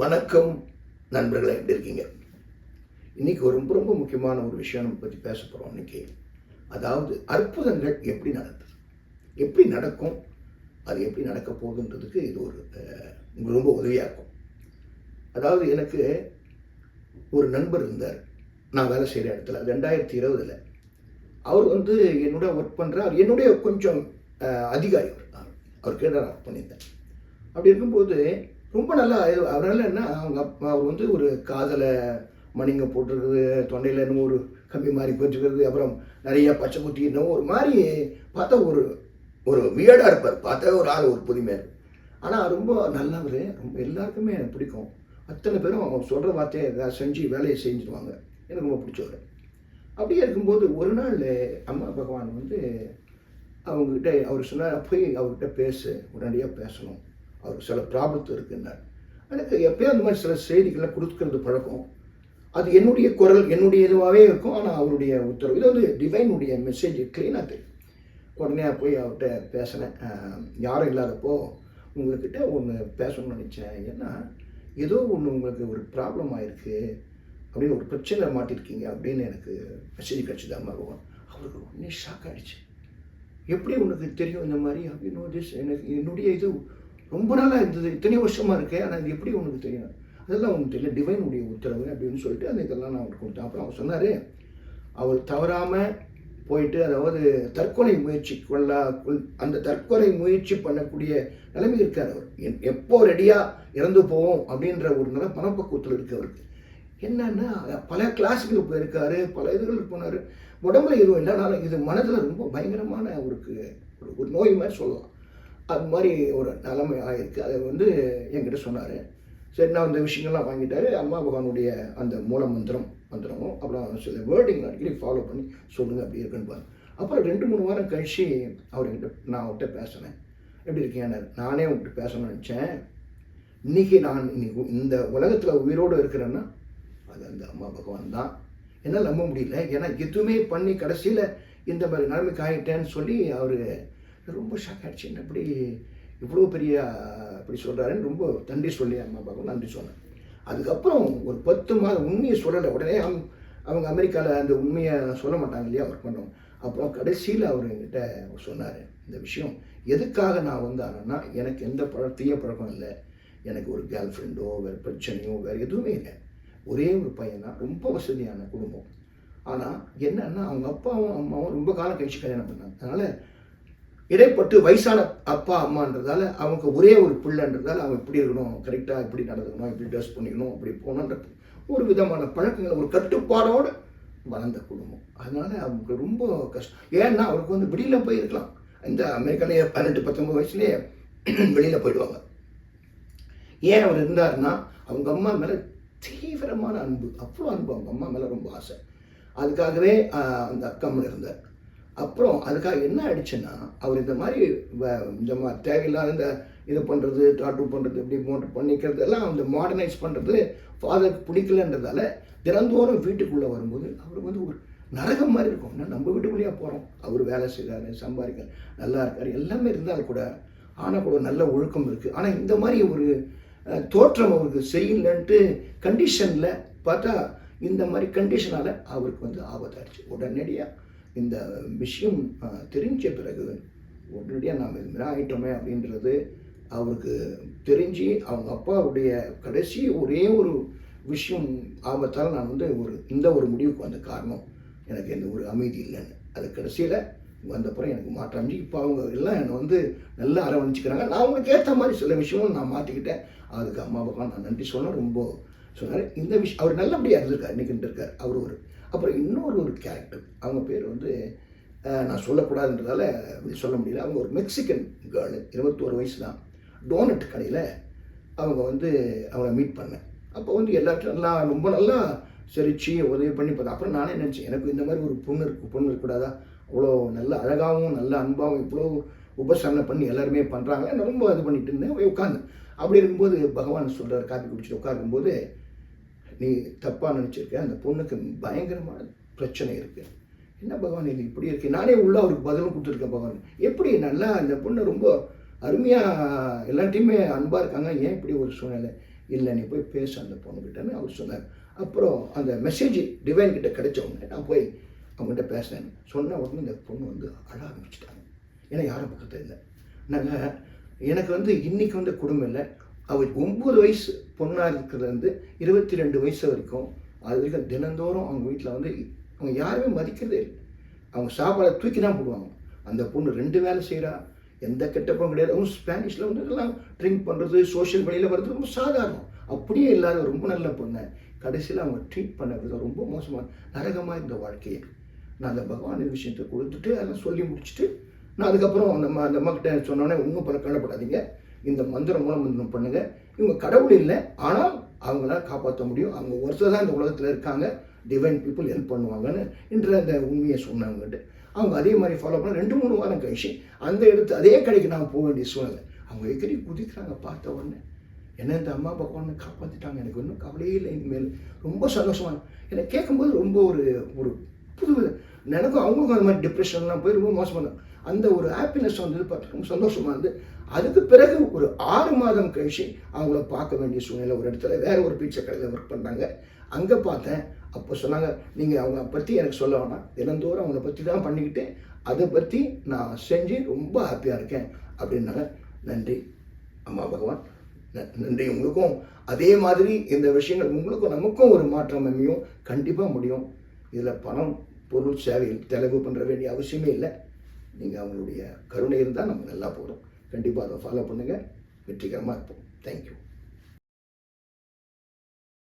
வணக்கம் நண்பர்களே, எப்படி இருக்கீங்க? இன்னைக்கு ஒரு ரொம்ப ரொம்ப முக்கியமான ஒரு விஷயம் நம்ம பற்றி பேச போகிறோம். இன்னைக்கு அதாவது அற்புதங்கள் எப்படி நடக்குது, எப்படி நடக்கும், அது எப்படி நடக்க போகுதுன்றதுக்கு இது ஒரு ரொம்ப உதவியாக இருக்கும். அதாவது எனக்கு ஒரு நண்பர் இருந்தார். நான் வேலை செய்கிற இடத்துல 2020 அவர் என்னோட ஒர்க் பண்ணுறார். என்னுடைய கொஞ்சம் அதிகாரி. அவர் கீழே நான் ஒர்க் பண்ணியிருந்தேன். அப்படி இருக்கும்போது ரொம்ப நல்லா அவரால் என்ன அவர் ஒரு காதலை மணிங்க போட்டிருக்குது, தொண்டையில் என்னமோ ஒரு கம்பி மாதிரி போட்டுருக்குது, அப்புறம் நிறைய பச்சை குத்தி என்னமோ ஒரு மாதிரி பார்த்தா ஒரு ஒரு வியர்டாக இருப்பார். பார்த்தா ஒரு ஆள் ஒரு புதுமையாக இருக்கும். ஆனால் ரொம்ப நல்லவர். ரொம்ப எல்லாருக்குமே எனக்கு பிடிக்கும். அத்தனை பேரும் அவங்க சொல்கிற வார்த்தையை ஏதாவது செஞ்சு வேலையை செஞ்சுடுவாங்க. எனக்கு ரொம்ப பிடிச்சவர். அப்படியே இருக்கும்போது ஒரு நாள் அம்மா பகவான் அவங்கக்கிட்ட அவர் சொன்னார், போய் அவர்கிட்ட பேசு, உடனடியாக பேசணும், அவருக்கு சில ப்ராப்ளத்து இருக்குன்னார். எனக்கு எப்போயும் அந்த மாதிரி சில செய்திகள்லாம் கொடுக்கறது பழக்கம். அது என்னுடைய குரல், என்னுடைய இதுவாகவே இருக்கும். ஆனால் அவருடைய உத்தரவு இது டிவைனுடைய மெசேஜ் க்ளீனாக தெரியும். உடனே போய் அவர்கிட்ட பேசினேன். யாரும் இல்லாதப்போ உங்கள்கிட்ட ஒன்று பேசணும்னு நினச்சேன். ஏன்னா ஏதோ ஒன்று உங்களுக்கு ஒரு ப்ராப்ளம் ஆகிருக்கு அப்படின்னு, ஒரு பிரச்சனை மாட்டிருக்கீங்க அப்படின்னு எனக்கு மெசேஜ் கிடச்சிது அம்மா பகவான். அவருக்கு உடனே ஷாக் ஆகிடுச்சு. எப்படி உனக்கு தெரியும் இந்த மாதிரி அப்படின்னு? எனக்கு என்னுடைய இது ரொம்ப நாளாக இருந்தது, இத்தனை வருஷமாக இருக்கேன், ஆனால் இது எப்படி உனக்கு தெரியும்? அதெல்லாம் உனக்கு தெரியல, டிவைனுடைய உத்தரவு அப்படின்னு சொல்லிட்டு இதெல்லாம் நான் அவருக்கு கொடுத்தேன். அப்புறம் அவர் சொன்னார், அவர் தவறாமல் போயிட்டு, அதாவது தற்கொலை முயற்சி அந்த தற்கொலை முயற்சி பண்ணக்கூடிய நிலைமை இருக்கார். அவர் எப்போ ரெடியாக இறந்து போவோம் அப்படின்ற ஒரு நல்ல மனப்பக்குவத்தில் இருக்கு அவருக்கு. என்னன்னா பல கிளாஸுகளுக்கு போயிருக்காரு, பல இதுகளுக்கு போனார். உடம்புல எதுவும் இல்லைனாலும் இது மனதில் ரொம்ப பயங்கரமான ஒரு நோய் மாதிரி சொல்லலாம். அது மாதிரி ஒரு நிலைமை ஆகிருக்கு. அதை என்கிட்ட சொன்னார். சரி, நான் அந்த விஷயங்கள்லாம் வாங்கிட்டாரு. அம்மா பகவானுடைய அந்த மூல மந்திரமும் அப்புறம் சில வேர்டிங் அடிக்கடி ஃபாலோ பண்ணி சொல்லுங்கள் அப்படி இருக்குன்னு பாருங்க. அப்புறம் 2-3 வாரம் கழிச்சு நான் அவர்கிட்ட பேசினேன். எப்படி இருக்கேன், நானே அவர்கிட்ட பேசணும்னு நினச்சேன். இன்னைக்கு இந்த உலகத்தில் உயிரோடு இருக்கிறேன்னா அது அந்த அம்மா பகவான் தான். என்னால் நம்ப முடியல. ஏன்னா எதுவுமே பண்ணி கடைசியில் இந்த மாதிரி நிலைமைக்கு ஆகிட்டேன்னு சொல்லி அவர் ரொம்ப ஷாக் ஆகிடுச்சு. அப்படி இவ்வளோ பெரிய அப்படி சொல்கிறாருன்னு ரொம்ப நன்றி சொல்லி அம்மா பகவான் நன்றி சொன்னேன். அதுக்கப்புறம் ஒரு 10 மாதம் உண்மையை சொல்லலை. உடனே அவங்க அமெரிக்காவில் அந்த உண்மையை சொல்ல மாட்டாங்க இல்லையா, ஒர்க் பண்ணுவோம். அப்புறம் கடைசியில் அவர் என்கிட்ட சொன்னார், இந்த விஷயம் எதுக்காக நான் ஆனேன்னா, எனக்கு எந்த தீய பழக்கம் இல்லை, எனக்கு ஒரு கேர்ள் ஃப்ரெண்டோ வேறு பிரச்சனையோ வேறு எதுவுமே இல்லை. ஒரே ஒரு பையன் தான், ரொம்ப வசதியான குடும்பம். ஆனால் என்னன்னா அவங்க அப்பாவும் அம்மாவும் ரொம்ப காலம் கழிச்சு கல்யாணம் பண்ணாங்க. அதனால் இடைப்பட்டு வயசான அப்பா அம்மான்றதால அவங்க ஒரே ஒரு பிள்ளைன்றதால அவன் இப்படி இருக்கணும், கரெக்டாக இப்படி நடந்துக்கணும், இப்படி ட்ரெஸ் பண்ணிக்கணும், அப்படி போகணுன்ற ஒரு விதமான பழக்கங்கள், ஒரு கட்டுப்பாடோடு வளர்ந்த குடும்பம். அதனால் அவங்க ரொம்ப கஷ்டம். ஏன்னா அவருக்கு வெளியில் போயிருக்கலாம். இந்த அமெரிக்காலேயே 18-19 வயசுலேயே வெளியில் போயிடுவாங்க. ஏன் அவர் இருந்தாருன்னா அவங்க அம்மா மேலே தீவிரமான அன்பு, அவ்வளோ அன்பு, அவங்க அம்மா மேலே ரொம்ப ஆசை. அதுக்காகவே அந்த அக்கா மேலே இருந்தார். அப்புறம் அதுக்காக என்ன ஆயிடுச்சுன்னா, அவர் இந்த மாதிரி தேவையில்லாத இது பண்ணுறது, டாட்டூ பண்ணுறது, இப்படி பண்ணிக்கிறது எல்லாம் அந்த மாடர்னைஸ் பண்ணுறது ஃபாதருக்கு பிடிக்கலன்றதால தினந்தோறும் வீட்டுக்குள்ளே வரும்போது அவர் ஒரு நரகம் மாதிரி இருக்கும். ஏன்னா நம்ம வீட்டுக்குள்ளேயே போகிறோம், அவர் வேலை செய்கிறாரு, சம்பாதிக்கிறார், நல்லா இருக்கார், எல்லாமே இருந்தாலும் கூட ஆனால் கூட நல்ல ஒழுக்கம் இருக்குது. ஆனால் இந்த மாதிரி ஒரு தோற்றம் அவருக்கு செய்யலன்ட்டு கண்டிஷனில் பார்த்தா இந்த மாதிரி கண்டிஷனால் அவருக்கு ஆபத்தாயிடுச்சு. உடனடியாக இந்த விஷயம் தெரிஞ்ச பிறகு உடனடியாக நாம் இது மாதிரி ஆகிட்டோமே அப்படின்றது அவருக்கு தெரிஞ்சு அவங்க அப்பாவுடைய கடைசி ஒரே ஒரு விஷயம் ஆபத்தால் நான் இந்த ஒரு முடிவுக்கு வந்த காரணம், எனக்கு எந்த ஒரு அமைதி இல்லைன்னு. அது கடைசியில் வந்தப்புறம் எனக்கு மாற்றம் அமைஞ்சு இப்போ அவங்க எல்லாம் என்னை நல்லா அரவணைச்சிக்கிறாங்க. நான் அவங்களுக்கு ஏற்ற மாதிரி சில விஷயமும் நான் மாற்றிக்கிட்டேன். அதுக்கு அம்மா பகவான் நான் நன்றி சொன்னேன். ரொம்ப சொன்னார். இந்த விஷயம் அவர் நல்லபடியாக இருந்திருக்கார், இன்றைக்கிட்டு இருக்கார் அவர். அப்புறம் இன்னொரு கேரக்டர், அவங்க பேர் நான் சொல்லக்கூடாதுன்றதால அப்படி சொல்ல முடியல. அவங்க ஒரு மெக்சிகன் கேர்ளு, 21 வயசு தான். டோனட் கடையில் அவங்க அவங்கள மீட் பண்ணேன். அப்போ எல்லாத்தையும் நல்லா ரொம்ப நல்லா சிரிச்சு உதவி பண்ணி பார்த்தேன். அப்புறம் நானே நினச்சேன், எனக்கு இந்த மாதிரி ஒரு பொண்ணு இருக்கக்கூடாதா? அவ்வளோ நல்ல அழகாகவும் நல்ல அன்பாகவும் இவ்வளோ உபசரணை பண்ணி எல்லாருமே பண்ணுறாங்க. நான் ரொம்ப இது பண்ணிட்டு இருந்தேன். போய் உட்காந்து அப்படி இருக்கும்போது பகவான் சொல்கிறார், காப்பி குடிச்சிட்டு உட்காருக்கும்போது, நீ தப்பாக நினச்சிருக்க, அந்த பொண்ணுக்கு பயங்கரமான பிரச்சனை இருக்குது. என்ன பகவான் இது இப்படி இருக்குது? நானே அவருக்கு பதிலும் கொடுத்துருக்கேன். பகவான் எப்படி நல்லா இந்த பொண்ணு ரொம்ப அருமையாக எல்லாத்தையுமே அன்பாக இருக்காங்க, ஏன் இப்படி ஒரு சூழ்நிலை? இல்லை நீ போய் பேச அந்த பொண்ணுக்கிட்டேன்னு அவர் சொன்னார். அப்புறம் அந்த மெசேஜ் டிவைன் கிட்ட கிடைச்ச உடனே நான் போய் அவங்ககிட்ட பேசினேன். சொன்ன உடனே இந்த பொண்ணு வந்து அழ ஆரம்பிச்சிட்டாங்க. ஏன்னா யாரும் பக்கத்தில் இல்லை. நாங்கள் எனக்கு வந்து இன்றைக்கி வந்து குடும்பம் இல்லை. அவள் 9 வயசு பொண்ணாக இருக்கிறதுலேருந்து 22 வயசு வரைக்கும் அது வரைக்கும் தினந்தோறும் அவங்க வீட்டில் வந்து அவங்க யாருமே மதிக்கிறதே இல்லை. அவங்க சாப்பாடை தூக்கி தான் போடுவாங்க. அந்த பொண்ணு 2 வேலை செய்கிறா, எந்த கெட்டப்பும் கிடையாது. அவங்க ஸ்பானிஷில் வந்து எல்லாம் ட்ரிங்க் பண்ணுறது, சோஷியல் வெளியில் வர்றது ரொம்ப சாதாரணம். அப்படியே இல்லாத ரொம்ப நல்ல பொண்ணு. கடைசியில் அவங்க ட்ரீட் பண்ண விதம் ரொம்ப மோசமாக நரகமாக இருந்த வாழ்க்கையை நான் அந்த பகவான் விஷயத்தை கொடுத்துட்டு அதெல்லாம் சொல்லி முடிச்சுட்டு நான் அதுக்கப்புறம் அந்த அம்மாக்கிட்ட சொன்னோன்னே இன்னும் பல கவலைப்படாதீங்க, இந்த மந்திரம் மூலம் பண்ணுங்கள். இவங்க கடவுள் இல்லை, ஆனால் அவங்களால காப்பாற்ற முடியும். அவங்க ஒருத்தர் தான் இந்த உலகத்தில் இருக்காங்க, டிவைன் பீப்புள் ஹெல்ப் பண்ணுவாங்கன்னு என்ற அந்த உண்மையை சொன்னவங்ககிட்ட அவங்க அதே மாதிரி ஃபாலோ பண்ண 2-3 வாரம் கழிச்சு அந்த இடத்து அதே கடைக்கு நான் போக வேண்டிய சூழ்நிலை. அவங்க எக்கடி குதிக்கிறாங்க. பார்த்த உடனே என்ன இந்த அம்மா பகவானை காப்பாற்றிட்டாங்க, எனக்கு இன்னும் கவலையே இல்லை இனிமேல். ரொம்ப சந்தோஷமாக எனக்கு கேட்கும்போது ரொம்ப ஒரு புது எனக்கும் அவங்களுக்கும் அந்த மாதிரி டிப்ரெஷன்லாம் போய் ரொம்ப மோசமாக அந்த ஒரு ஹாப்பினஸ் வந்தது பார்த்து ரொம்ப சந்தோஷமாக இருந்து அதுக்கு பிறகு ஒரு 6 மாதம் கழிச்சு அவங்கள பார்க்க வேண்டிய சூழ்நிலை ஒரு இடத்துல வேறு ஒரு பீச்சை கடையில் ஒர்க் பண்ணுறாங்க. அங்கே பார்த்தேன். அப்போ சொன்னாங்க, நீங்கள் அவங்க பற்றி எனக்கு சொல்ல வேணாம், தினந்தோறும் அவங்கள பற்றி தான் பண்ணிக்கிட்டு அதை பற்றி நான் செஞ்சு ரொம்ப ஹாப்பியாக இருக்கேன் அப்படின்னாங்க. நன்றி அம்மா பகவான், நன்றி உங்களுக்கும். அதே மாதிரி இந்த விஷயங்கள் உங்களுக்கும் நமக்கும் ஒரு மாற்றம் அமையும், கண்டிப்பாக முடியும். இதில் பணம் பொருள் சேவையில் செலவு பண்ணுற வேண்டிய அவசியமே இல்லை. நீங்கள் அவங்களுடைய கருணை இருந்தால் நம்ம நல்லா போகிறோம். கண்டிப்பாக அதை ஃபாலோ பண்ணுங்கள், வெற்றிகரமாக இருப்போம். தேங்க்யூ.